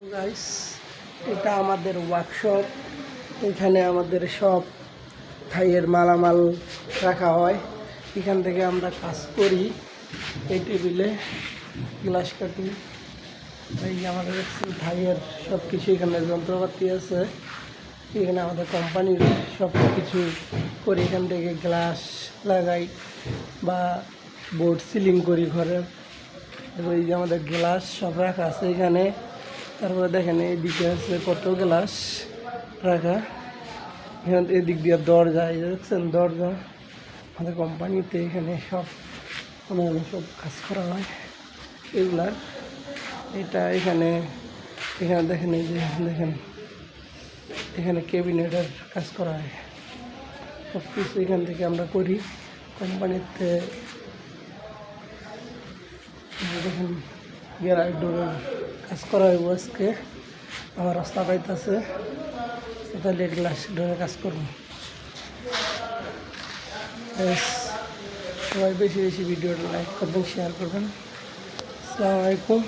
Guys, এটা আমাদের workshop. এখানে আমাদের সব থাইয়ের মালামাল রাখা হয়। এখান থেকে আমরা কাজ করি। এই টেবিলে গ্লাস কাটি, এই যে আমাদের থাইয়ের সব কিছু এখানে যন্ত্রপাতি আছে। এখানে আমাদের কোম্পানির সব কিছু করি। এখান থেকে গ্লাস লাগাই বা বোর্ড সিলিং করি ঘরের। এই যে আমাদের গ্লাস সব রাখা আছে এখানে। তারপরে দেখেন এইদিকে আছে কত গ্লাস রাখা। এখান এদিক দিয়ে দরজা, এই দেখছেন দরজা আমাদের কোম্পানিতে। এখানে সব সব কাজ করা হয় এগুলার। এটা এখানে দেখেন, এই যে দেখেন এখানে ক্যাবিনেটের কাজ করা হয়। সব কিছু এখান থেকে আমরা করি কোম্পানিতে। দেখেন গ্যারাজ ডোরের কাজ করা হইব আজকে। আমার রাস্তা পাইতেছে, তাহলে গ্লাস ডোরের কাজ করবো। সবাই বেশি বেশি ভিডিওটা লাইক করবেন, শেয়ার করবেন। আসসালামু আলাইকুম।